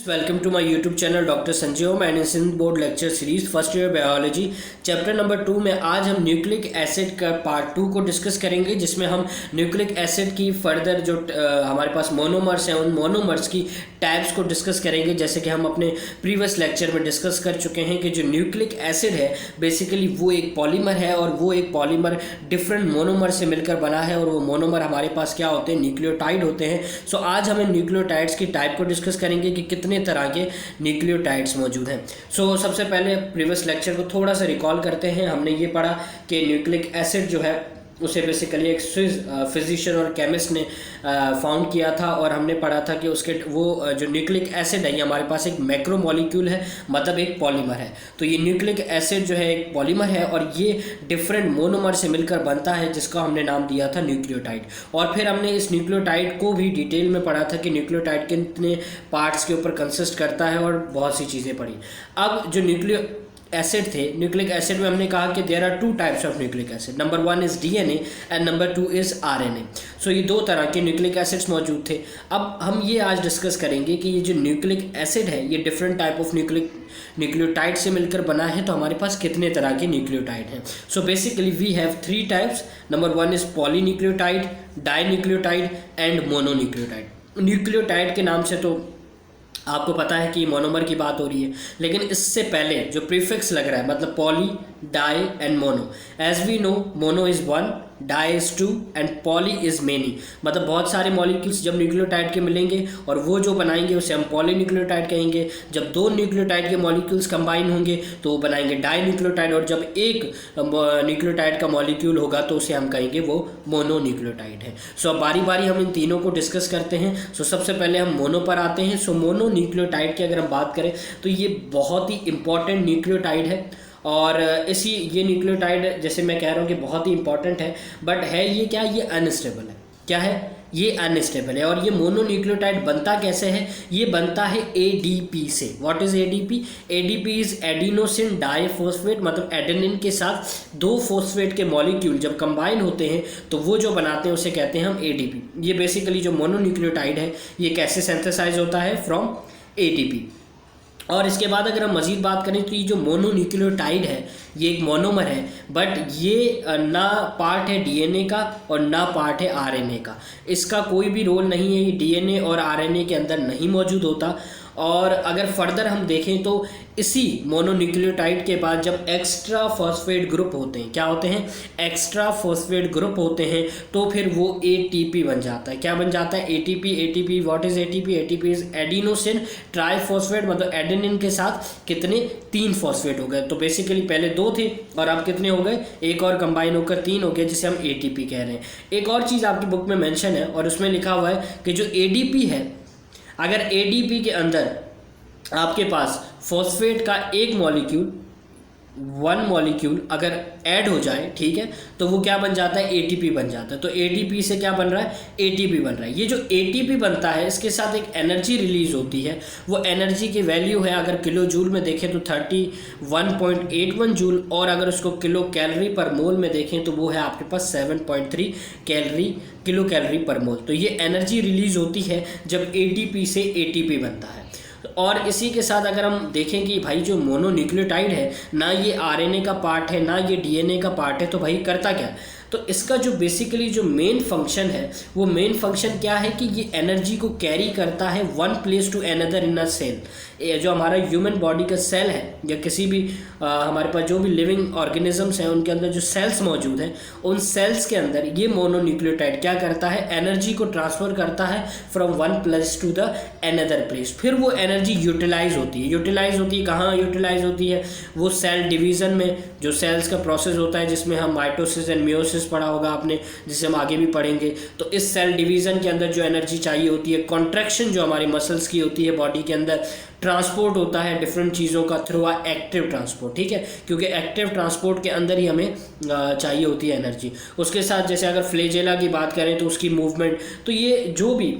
Welcome to my YouTube channel Dr. Sanjay Om and in board lecture series first year biology chapter number 2 में आज हम nucleic acid का part 2 को discuss करेंगे, जिसमें हम न्यूक्लिक एसिड की फर्दर जो हमारे पास मोनोमर्स हैं उन मोनोमर्स की टाइप्स को डिस्कस करेंगे। जैसे कि हम अपने प्रीवियस लेक्चर में डिस्कस कर चुके हैं कि जो न्यूक्लिक एसिड है बेसिकली वो एक पॉलीमर है और वो एक पॉलीमर डिफरेंट मोनोमर से मिलकर बना है और वो मोनोमर हमारे पास क्या होते हैं, न्यूक्लियोटाइड होते हैं। सो आज हम न्यूक्लियोटाइड्स की टाइप को डिस्कस करेंगे कि कितने तरह के न्यूक्लियोटाइड्स मौजूद हैं। सो सबसे पहले प्रीवियस लेक्चर को थोड़ा सा रिकॉल करते हैं। हमने ये पढ़ा कि न्यूक्लिक एसिड जो है उसे बेसिकली एक स्विस फिजिशियन और केमिस्ट ने फाउंड किया था और हमने पढ़ा था कि उसके वो जो न्यूक्लिक एसिड है ये हमारे पास एक मैक्रोमोलिक्यूल है, मतलब एक पॉलीमर है। तो ये न्यूक्लिक एसिड जो है एक पॉलीमर है और ये डिफरेंट मोनोमर से मिलकर बनता है, जिसका हमने नाम दिया था न्यूक्लियोटाइड। और फिर हमने इस न्यूक्लियोटाइड को भी डिटेल में पढ़ा था कि न्यूक्लियोटाइड कितने पार्ट्स के ऊपर कंसिस्ट करता है और बहुत सी चीज़ें पढ़ी। अब जो न्यूक्लियो एसिड थे, न्यूक्लिक एसिड में हमने कहा कि there are two types of nucleic acid, number 1 is DNA and number 2 is RNA. So ये दो तरह के न्यूक्लिक एसिड्स मौजूद थे। अब हम ये आज डिस्कस करेंगे कि ये जो न्यूक्लिक एसिड है ये डिफरेंट टाइप ऑफ न्यूक्लियोटाइड से मिलकर बना है, तो हमारे पास कितने तरह के न्यूक्लियोटाइड हैं। So basically we have 3 types. Number 1 is polynucleotide, dinucleotide and mononucleotide. Nucleotide के नाम से तो आपको पता है कि मोनोमर की बात हो रही है, लेकिन इससे पहले जो प्रीफिक्स लग रहा है मतलब poly, di and mono. As we know mono is 1, di is 2 and poly is many. मतलब बहुत सारे मॉलिक्यूल्स जब न्यूक्लियोटाइड के मिलेंगे और वो जो बनाएंगे उसे हम पॉलीन्यूक्लियोटाइड कहेंगे। जब दो न्यूक्लियोटाइड के मॉलिक्यूल्स कंबाइन होंगे तो वो बनाएंगे डाई न्यूक्लियोटाइड, और जब एक न्यूक्लियोटाइड का मॉलिक्यूल होगा तो उसे हम कहेंगे वो मोनोन्यूक्लियोटाइड है। सो अब बारी बारी हम इन तीनों को डिस्कस करते हैं। सो सबसे पहले हम मोनो पर आते हैं। सो मोनोन्यूक्लियोटाइड की अगर हम बात करें तो ये बहुत ही इंपॉर्टेंट न्यूक्लियोटाइड है और ये न्यूक्लियोटाइड जैसे मैं कह रहा हूँ कि बहुत ही इंपॉर्टेंट है, बट है ये क्या, ये अनस्टेबल है। क्या है ये? अनस्टेबल है। और ये मोनोन्यूक्लियोटाइड बनता कैसे है? ये बनता है एडीपी से। What is ADP? ADP is adenosine diphosphate, मतलब एडेनिन के साथ 2 फॉस्फेट के मॉलिक्यूल जब कंबाइन होते हैं तो वो जो बनाते हैं उसे कहते हैं हम एडीपी। ये बेसिकली जो मोनोन्यूक्लियोटाइड है ये कैसे सिंथेसाइज होता है? From ATP. और इसके बाद अगर हम मज़ीद बात करें तो ये जो मोनोन्यूक्लियोटाइड है ये एक मोनोमर है, बट ये ना पार्ट है डीएनए का और ना पार्ट है आरएनए का। इसका कोई भी रोल नहीं है, ये डीएनए और आरएनए के अंदर नहीं मौजूद होता। और अगर फर्दर हम देखें तो इसी मोनोन्यूक्लियोटाइड के बाद जब एक्स्ट्रा फॉस्फेट ग्रुप होते हैं, क्या होते हैं? एक्स्ट्रा फॉस्फेट ग्रुप होते हैं, तो फिर वो एटीपी बन जाता है। क्या बन जाता है? ATP. ATP what is ATP? ATP is adenosine triphosphate, मतलब एडेनिन के साथ कितने? 3 फॉस्फेट हो गए। तो बेसिकली पहले 2 थे और अब कितने हो गए? एक और कंबाइन होकर 3 हो गए, जिसे हम एटीपी कह रहे हैं। एक और चीज़ आपकी बुक में मेंशन है और उसमें लिखा हुआ है कि जो एडीपी है, अगर एडीपी के अंदर आपके पास फॉस्फेट का एक मॉलिक्यूल 1 मॉलिक्यूल अगर ऐड हो जाए, ठीक है, तो वो क्या बन जाता है? एटीपी बन जाता है। तो एटीपी से क्या बन रहा है? एटीपी बन रहा है। ये जो एटीपी बनता है इसके साथ एक एनर्जी रिलीज होती है। वो एनर्जी की वैल्यू है, अगर किलो जूल में देखें तो 31.81 जूल, और अगर उसको किलो कैलोरी पर मोल में देखें तो वो है आपके पास 7.3 किलो कैलोरी पर मोल। तो ये एनर्जी रिलीज होती है जब एटीपी से एटीपी बनता है। और इसी के साथ अगर हम देखें कि भाई जो मोनोन्यूक्लियोटाइड है ना ये आरएनए का पार्ट है ना ये डीएनए का पार्ट है, तो भाई करता क्या है? तो इसका जो बेसिकली जो मेन फंक्शन है वो मेन फंक्शन क्या है कि ये एनर्जी को कैरी करता है one place to another in a cell. ये जो हमारा ह्यूमन बॉडी का सेल है या किसी भी हमारे पास जो भी लिविंग ऑर्गेनिजम्स हैं उनके अंदर जो सेल्स मौजूद हैं, उन सेल्स के अंदर ये मोनोन्यूक्लियोटाइड क्या करता है? एनर्जी को ट्रांसफ़र करता है from one place to the other place. फिर वो एनर्जी यूटिलाइज होती है। यूटिलाइज होती है कहाँ? यूटिलाइज होती है वो सेल डिवीज़न में, जो सेल्स का प्रोसेस होता है जिसमें हम माइटोसिस एंड मियोसिस पढ़ा होगा आपने, जिसे हम आगे भी पढ़ेंगे। तो इस सेल डिवीज़न के अंदर जो एनर्जी चाहिए होती है, कॉन्ट्रैक्शन जो हमारी मसल्स की होती है बॉडी के अंदर, ट्रांसपोर्ट होता है डिफरेंट चीज़ों का थ्रू एक्टिव ट्रांसपोर्ट, ठीक है, क्योंकि एक्टिव ट्रांसपोर्ट के अंदर ही हमें चाहिए होती है एनर्जी। उसके साथ जैसे अगर फ्लैजेला की बात करें तो उसकी मूवमेंट, तो ये जो भी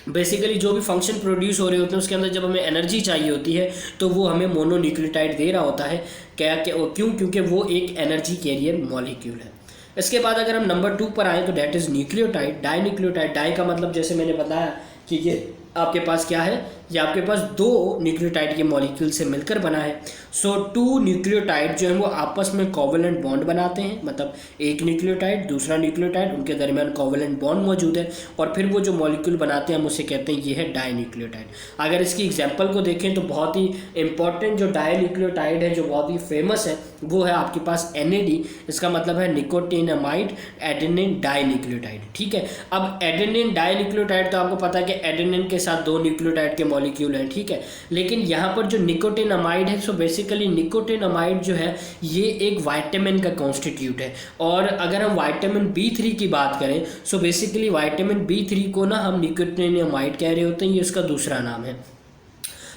बेसिकली जो भी फंक्शन प्रोड्यूस हो रहे होते हैं उसके अंदर जब हमें एनर्जी चाहिए होती है तो वो हमें मोनोन्यूक्लियोटाइड दे रहा होता है। क्यों? क्योंकि वो एक एनर्जी कैरियर मॉलिक्यूल है। इसके बाद अगर हम नंबर 2 पर आएँ तो that is nucleotide, dinucleotide. Di का मतलब जैसे मैंने बताया कि ये आपके पास क्या है, ये आपके पास 2 न्यूक्लियोटाइड के मॉलिक्यूल से मिलकर बना है। सो 2 न्यूक्लियोटाइड जो है वो आपस में कोवलेंट बॉन्ड बनाते हैं, मतलब एक न्यूक्लियोटाइड दूसरा न्यूक्लियोटाइड, उनके दरमियान कोवलेंट बॉन्ड मौजूद है और फिर वो जो मॉलिक्यूल बनाते हैं हम उसे कहते हैं ये है डाइन्यूक्लियोटाइड। अगर इसकी एग्जांपल को देखें तो बहुत ही इंपॉर्टेंट जो डाइन्यूक्लियोटाइड है, जो बहुत ही फेमस है, वो है आपके पास NAD। इसका मतलब है निकोटिनामाइड एडेनिन डाइन्यूक्लियोटाइड। ठीक है, अब एडेनिन डाइन्यूक्लियोटाइड तो आपको पता है कि एडेनिन के साथ 2 न्यूक्लियोटाइड के मॉलिक्यूल हैं। ठीक है, लेकिन यहाँ पर जो निकोटिनामाइड है, सो बेसिकली निकोटिनामाइड जो है ये एक विटामिन का कॉन्स्टिट्यूट है। और अगर हम विटामिन B3 की बात करें, सो बेसिकली विटामिन B3 को ना हम निकोटिनामाइड कह रहे होते हैं, ये इसका दूसरा नाम है।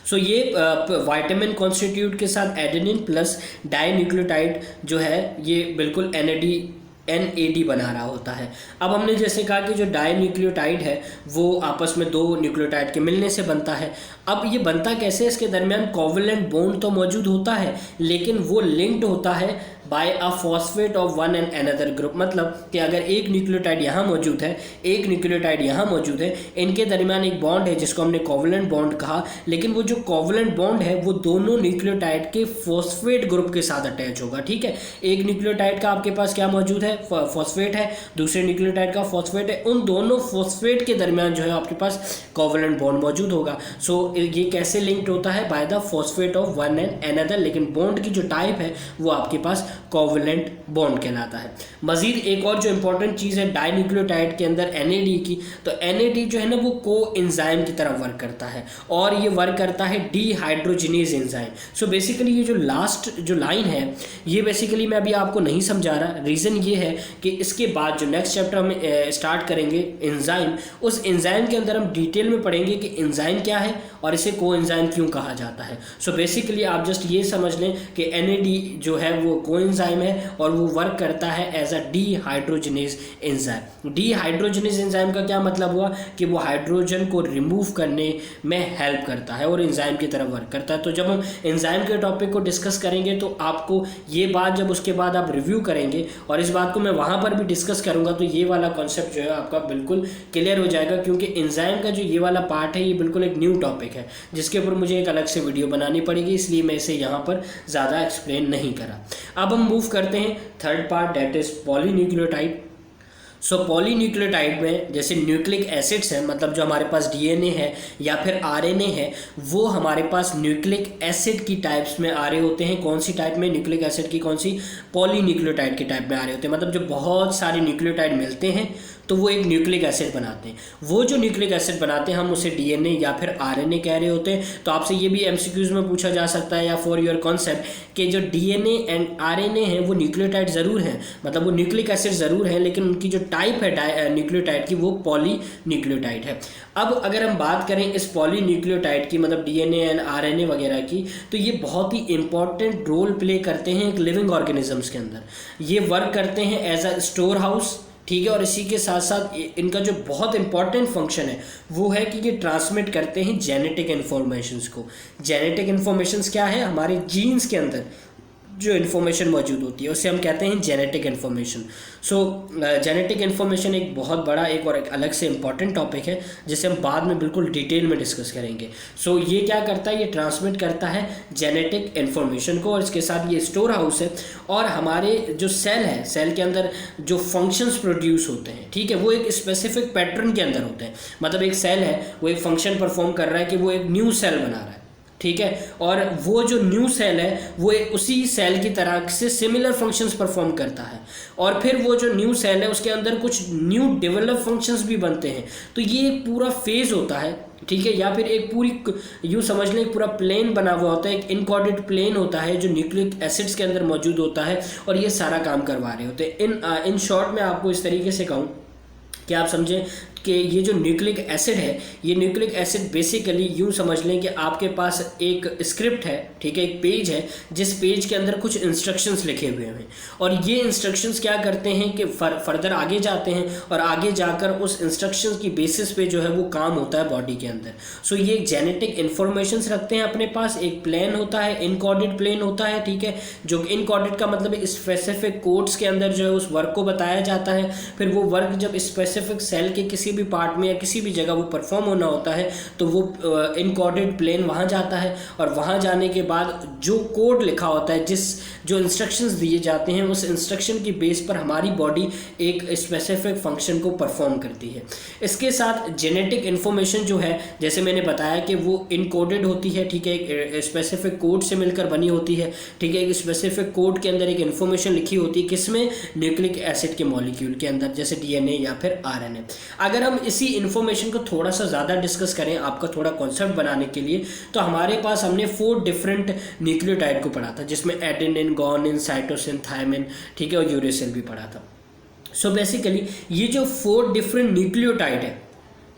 सो ये विटामिन कॉन्स्टिट्यूट के साथ एडेनिन प्लस डाइन्यूक्लियोटाइड जो है ये बिल्कुल NAD बना रहा होता है। अब हमने जैसे कहा कि जो डाइन्यूक्लियोटाइड है वो आपस में 2 न्यूक्लियोटाइड के मिलने से बनता है। अब ये बनता कैसे, इसके दरमियान कोवलेंट बॉन्ड तो मौजूद होता है लेकिन वो लिंक्ड होता है by a phosphate of one and another group. मतलब कि अगर एक न्यूक्लियोटाइड यहाँ मौजूद है, एक न्यूक्लियोटाइड यहाँ मौजूद है, इनके दरमियान एक बॉन्ड है जिसको हमने कोवलेंट बॉन्ड कहा, लेकिन वो जो कोवलेंट बॉन्ड है वो दोनों न्यूक्लियोटाइड के फॉस्फेट ग्रुप के साथ अटैच होगा। ठीक है, एक न्यूक्लियोटाइड का आपके पास क्या मौजूद है, फॉस्फेट है, दूसरे न्यूक्लियोटाइड का फॉस्फेट है, उन दोनों फॉस्फेट के दरमियान जो है आपके पास कोवलेंट बॉन्ड मौजूद होगा। सो ये कैसे लिंक्ड होता है, by the phosphate of one and another, लेकिन बॉन्ड की जो टाइप है वो आपके पास कोवलेंट बॉन्ड कहलाता है। मजीद एक और जो इंपॉर्टेंट चीज़ है डाइन्यूक्लियोटाइड के अंदर NAD की, तो NAD जो है ना वो को एंजाइम की तरह वर्क करता है और ये वर्क करता है डीहाइड्रोजिनेज एंजाइम। सो बेसिकली ये जो लास्ट जो लाइन है ये बेसिकली मैं अभी आपको नहीं समझा रहा, रीज़न ये है कि इसके बाद जो नेक्स्ट चैप्टर हम स्टार्ट करेंगे एंजाइम, उस एंजाइम के अंदर हम डिटेल में पढ़ेंगे कि एंजाइम क्या है और इसे को एंजाइम क्यों कहा जाता है। सो बेसिकली आप जस्ट ये समझ लें कि NAD जो है वो को एंजाइम है और वो वर्क करता है as a dehydrogenase enzyme. Dehydrogenase enzyme का क्या मतलब हुआ कि वो हाइड्रोजन को रिमूव करने में हेल्प करता है और एंजाइम की तरह वर्क करता है। तो जब हम एंजाइम के टॉपिक को डिस्कस करेंगे तो आपको ये बात जब उसके बाद आप रिव्यू करेंगे और इस बात को मैं वहाँ पर भी डिस्कस करूँगा तो ये वाला कॉन्सेप्ट जो है आपका बिल्कुल क्लियर हो जाएगा, क्योंकि एंजाइम का जो ये वाला पार्ट है ये बिल्कुल एक न्यू टॉपिक है जिसके ऊपर मुझे एक अलग से वीडियो बनानी पड़ेगी, इसलिए मैं इसे यहाँ पर ज़्यादा एक्सप्लेन नहीं करा। अब हम मूव करते हैं third part, that is polynucleotide. So polynucleotide में जैसे न्यूक्लिक एसिड्स हैं, मतलब जो हमारे पास DNA है या फिर RNA है, वो हमारे पास न्यूक्लिक एसिड की टाइप्स में आ रहे होते हैं। कौन सी टाइप में, न्यूक्लिक एसिड की कौन सी, पॉलीन्यूक्लियोटाइड की टाइप में आ रहे होते हैं। मतलब जो बहुत सारे न्यूक्लियोटाइड मिलते हैं तो वो एक न्यूक्लिक एसिड बनाते हैं। वो जो न्यूक्लिक एसिड बनाते हैं हम उसे DNA या फिर RNA कह रहे होते हैं। तो आपसे ये भी MCQs में पूछा जा सकता है या फॉर योर कॉन्सेप्ट कि जो DNA एंड RNA हैं वो न्यूक्लियोटाइड ज़रूर हैं, मतलब वो न्यूक्लिक एसिड ज़रूर है, लेकिन उनकी जो टाइप है न्यूक्लियोटाइड की वो पॉलीन्यूक्लियोटाइड है। अब अगर हम बात करें इस पॉलीन्यूक्लियोटाइड की, मतलब DNA एंड RNA वगैरह की, तो ये बहुत ही इंपॉर्टेंट रोल प्ले करते हैं एक लिविंग ऑर्गेनिजम्स के अंदर। ये वर्क करते हैं एज अ स्टोर हाउस, ठीक है, और इसी के साथ साथ इनका जो बहुत इंपॉर्टेंट फंक्शन है वो है कि ये ट्रांसमिट करते हैं जेनेटिक इन्फॉर्मेशंस को। जेनेटिक इन्फॉर्मेशंस क्या है, हमारे जीन्स के अंदर जो इन्फॉर्मेशन मौजूद होती है उसे हम कहते हैं जेनेटिक इन्फॉर्मेशन। सो जेनेटिक इन्फॉर्मेशन एक बहुत बड़ा एक और एक अलग से इम्पॉर्टेंट टॉपिक है जिसे हम बाद में बिल्कुल डिटेल में डिस्कस करेंगे। सो ये क्या करता है, ये ट्रांसमिट करता है जेनेटिक इन्फॉर्मेशन को और इसके साथ ये स्टोर हाउस है। और हमारे जो सेल है, सेल के अंदर जो फंक्शंस प्रोड्यूस होते हैं, ठीक है, वो एक स्पेसिफिक पैटर्न के अंदर होते हैं। मतलब एक सेल है वो एक फंक्शन परफॉर्म कर रहा है कि वो एक न्यू सेल बना रहा है, ठीक है, और वो जो न्यू सेल है वो उसी सेल की तरह से सिमिलर फंक्शंस परफॉर्म करता है और फिर वो जो न्यू सेल है उसके अंदर कुछ न्यू डेवलप फंक्शंस भी बनते हैं। तो ये एक पूरा फेज होता है, ठीक है, या फिर एक पूरी यूँ समझ लें एक पूरा प्लेन बना हुआ होता है, एक इनकोडेड प्लेन होता है जो न्यूक्लिक एसिड्स के अंदर मौजूद होता है और ये सारा काम करवा रहे होते हैं। इन शॉर्ट में आपको इस तरीके से कहूँ कि आप समझें कि ये जो न्यूक्लिक एसिड है, ये न्यूक्लिक एसिड बेसिकली यूँ समझ लें कि आपके पास एक स्क्रिप्ट है, ठीक है, एक पेज है जिस पेज के अंदर कुछ इंस्ट्रक्शंस लिखे हुए हैं और ये इंस्ट्रक्शंस क्या करते हैं कि फर्दर आगे जाते हैं और आगे जाकर उस इंस्ट्रक्शंस की बेसिस पे जो है वो काम होता है बॉडी के अंदर। सो ये एक जेनेटिक इन्फॉर्मेशंस रखते हैं अपने पास, एक प्लेन होता है, इनकोडेड प्लेन होता है, ठीक है, जो इनकोडेड का मतलब स्पेसिफिक कोड्स के अंदर जो है उस वर्क को बताया जाता है। फिर वो वर्क जब स्पेसिफिक सेल के किसी भी पार्ट में या किसी भी जगह वो परफॉर्म होना होता है तो वो इनकोडेड प्लेन वहाँ जाता है, और वहाँ जाने के बाद जो कोड लिखा होता है, जो इंस्ट्रक्शंस दिए जाते हैं, उस इंस्ट्रक्शन की बेस पर हमारी बॉडी एक स्पेसिफिक फंक्शन को परफॉर्म करती है। इसके साथ जेनेटिक इन्फॉर्मेशन जो है, जैसे मैंने बताया कि वो इनकोडेड होती है, ठीक है, एक स्पेसिफिक कोड से मिलकर बनी होती है, ठीक है। एक स्पेसिफिक कोड के अंदर एक इन्फॉर्मेशन लिखी होती है, किसमें? न्यूक्लिक एसिड के मॉलिक्यूल के अंदर, जैसे डीएनए या फिर आरएनए। अगर हम इसी इन्फॉर्मेशन को थोड़ा सा ज़्यादा डिस्कस करें आपका थोड़ा कॉन्सेप्ट बनाने के लिए, तो हमारे पास हमने 4 डिफरेंट न्यूक्लियोटाइड को पढ़ा था, जिसमें एडेनिन, गुआनिन, साइटोसिन, थायमिन, ठीक है, और यूरेसिल भी पढ़ा था। सो बेसिकली ये जो 4 डिफरेंट न्यूक्लियोटाइड है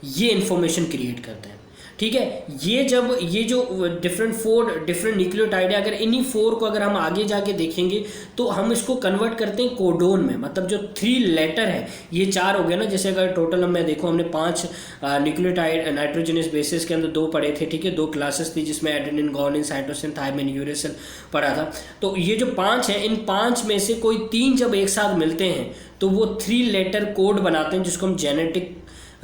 ये इन्फॉर्मेशन क्रिएट करते हैं, ठीक है। ये जो 4 डिफरेंट न्यूक्लियोटाइड है, अगर इन्हीं 4 को अगर हम आगे जाके देखेंगे तो हम इसको कन्वर्ट करते हैं कोडोन में, मतलब जो 3 लेटर है, ये 4 हो गया ना। जैसे अगर टोटल मैं देखो हमने 5 न्यूक्लियोटाइड नाइट्रोजनस बेसिस के अंदर 2 पढ़े थे, ठीक है, 2 क्लासेस थी जिसमें adenine, guanine, cytosine, thymine, uracil पढ़ा था। तो ये जो 5 है, इन 5 में से कोई 3 जब एक साथ मिलते हैं तो वो 3 लेटर कोड बनाते हैं, जिसको हम जेनेटिक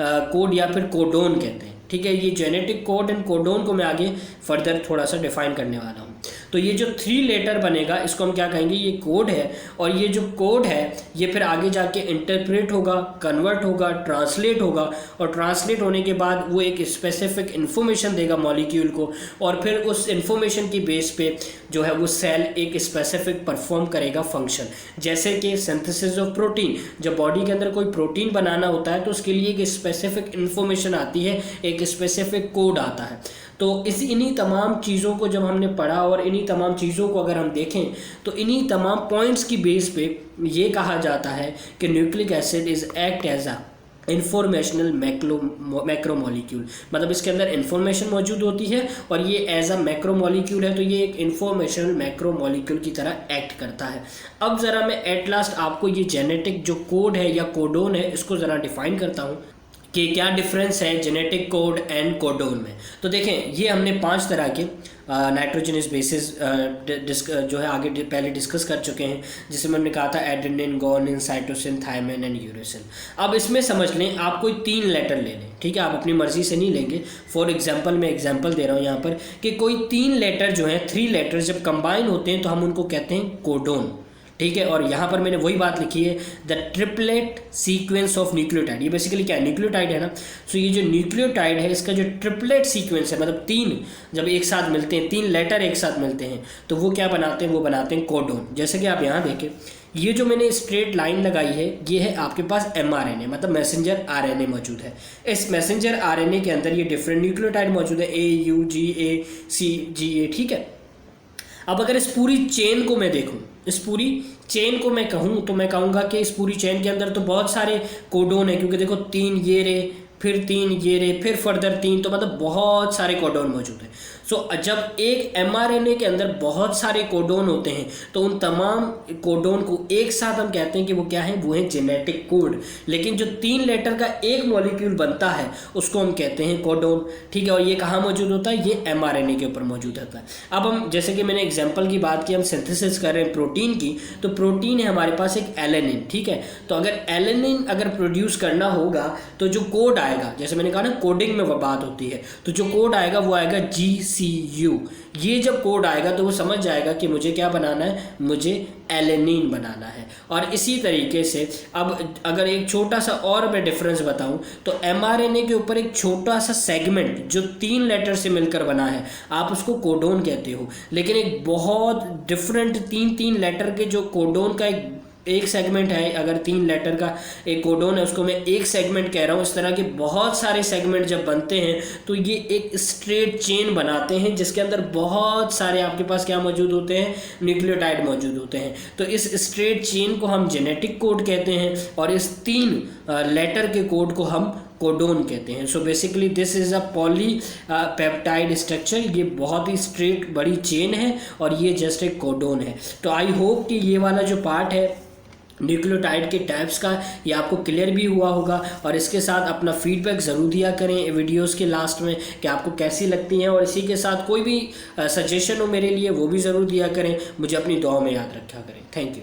कोड या फिर कोडोन कहते हैं, ठीक है। ये जेनेटिक कोड एंड कोडोन को मैं आगे फर्दर थोड़ा सा डिफाइन करने वाला हूँ। तो ये जो 3 लेटर बनेगा इसको हम क्या कहेंगे? ये कोड है, और ये जो कोड है ये फिर आगे जाके इंटरप्रेट होगा, कन्वर्ट होगा, ट्रांसलेट होगा, और ट्रांसलेट होने के बाद वो एक स्पेसिफिक इन्फॉर्मेशन देगा मॉलिक्यूल को, और फिर उस इन्फॉर्मेशन की बेस पे जो है वो सेल एक स्पेसिफिक परफॉर्म करेगा फंक्शन। जैसे कि सिंथेसिस ऑफ प्रोटीन, जब बॉडी के अंदर कोई प्रोटीन बनाना होता है तो उसके लिए एक स्पेसिफिक इन्फॉर्मेशन आती है, एक स्पेसिफिक कोड आता है। तो इन्हीं तमाम चीज़ों को जब हमने पढ़ा और इन्हीं तमाम चीज़ों को अगर हम देखें तो इन्हीं तमाम पॉइंट्स की बेस पे ये कहा जाता है कि nucleic acid is act as a informational macromolecule, मतलब इसके अंदर इंफॉर्मेशन मौजूद होती है और ये एज अ मैक्रोमोलिक्यूल है, तो ये एक इंफॉर्मेशनल मैक्रोमोलिक्यूल की तरह एक्ट करता है। अब ज़रा मैं एट लास्ट आपको ये जेनेटिक जो कोड है या कोडोन है इसको ज़रा डिफाइन करता हूँ कि क्या डिफरेंस है जेनेटिक कोड एंड कोडोन में। तो देखें, ये हमने 5 तरह के नाइट्रोजनस बेसिस जो है आगे पहले डिस्कस कर चुके हैं, जिसमें हमने कहा था adenine, guanine, cytosine, thymine and uracil. अब इसमें समझ लें आप कोई 3 लेटर ले लें, ठीक है, आप अपनी मर्जी से नहीं लेंगे। फॉर एग्जांपल मैं एग्जांपल दे रहा हूँ यहाँ पर कि कोई 3 लेटर जो हैं, 3 लेटर जब कंबाइन होते हैं तो हम उनको कहते हैं कोडोन, ठीक है। और यहाँ पर मैंने वही बात लिखी है, the triplet sequence of nucleotide. ये बेसिकली क्या है? न्यूक्लियोटाइड है ना। सो ये जो न्यूक्लियोटाइड है इसका जो ट्रिपलेट सीक्वेंस है, मतलब 3 जब एक साथ मिलते हैं, 3 लेटर एक साथ मिलते हैं तो वो क्या बनाते हैं? वो बनाते हैं कोडोन। जैसे कि आप यहाँ देखें, ये जो मैंने स्ट्रेट लाइन लगाई है ये है आपके पास mRNA, मतलब मैसेंजर RNA मौजूद है। इस मैसेंजर RNA के अंदर ये डिफरेंट न्यूक्लियोटाइड मौजूद है, A, U, G, A, C, G, A, ठीक है। अब अगर इस पूरी चेन को मैं देखूं, इस पूरी चेन को मैं कहूँ तो मैं कहूँगा कि इस पूरी चेन के अंदर तो बहुत सारे कोडोन है, क्योंकि देखो 3 ये रे, फिर 3 ये रे, फिर फर्दर 3, तो मतलब बहुत सारे कोडोन मौजूद हैं। सो जब एक mRNA के अंदर बहुत सारे कोडोन होते हैं तो उन तमाम कोडोन को एक साथ हम कहते हैं कि वो क्या है? वो है जेनेटिक कोड। लेकिन जो 3 लेटर का एक मॉलिक्यूल बनता है उसको हम कहते हैं कोडोन, ठीक है। और ये कहाँ मौजूद होता है? ये mRNA के ऊपर मौजूद होता है। अब हम जैसे कि मैंने एग्जाम्पल की बात की, हम सिंथेसिस कर रहे हैं प्रोटीन की, तो प्रोटीन है हमारे पास एक एलेनिन, ठीक है। तो अगर एलेनिन अगर प्रोड्यूस करना होगा तो जो कोड आएगा, जैसे मैंने कहा ना कोडिंग में वो बात होती है, तो जो कोड आएगा वो आएगा GCU। ये जब कोड आएगा तो वो समझ जाएगा कि मुझे क्या बनाना है? मुझे एलेनिन बनाना है। और इसी तरीके से अब अगर एक छोटा सा और मैं डिफरेंस बताऊं तो mRNA के ऊपर एक छोटा सा सेगमेंट जो 3 लेटर से मिलकर बना है आप उसको कोडोन कहते हो, लेकिन एक बहुत डिफरेंट 3 लेटर के जो कोडोन का एक सेगमेंट है, अगर 3 लेटर का एक कोडोन है उसको मैं एक सेगमेंट कह रहा हूँ। इस तरह के बहुत सारे सेगमेंट जब बनते हैं तो ये एक स्ट्रेट चेन बनाते हैं जिसके अंदर बहुत सारे आपके पास क्या मौजूद होते हैं? न्यूक्लियोटाइड मौजूद होते हैं। तो इस स्ट्रेट चेन को हम जेनेटिक कोड कहते हैं और इस 3 लेटर के कोड को हम कोडोन कहते हैं। So basically this is a polypeptide structure. ये बहुत ही स्ट्रेट बड़ी चेन है और ये जस्ट एक कोडोन है। तो आई होप कि ये वाला जो पार्ट है न्यूक्लियोटाइड के टाइप्स का ये आपको क्लियर भी हुआ होगा, और इसके साथ अपना फीडबैक ज़रूर दिया करें वीडियोस के लास्ट में कि आपको कैसी लगती हैं, और इसी के साथ कोई भी सजेशन हो मेरे लिए वो भी ज़रूर दिया करें। मुझे अपनी दुआ में याद रखा करें। Thank you.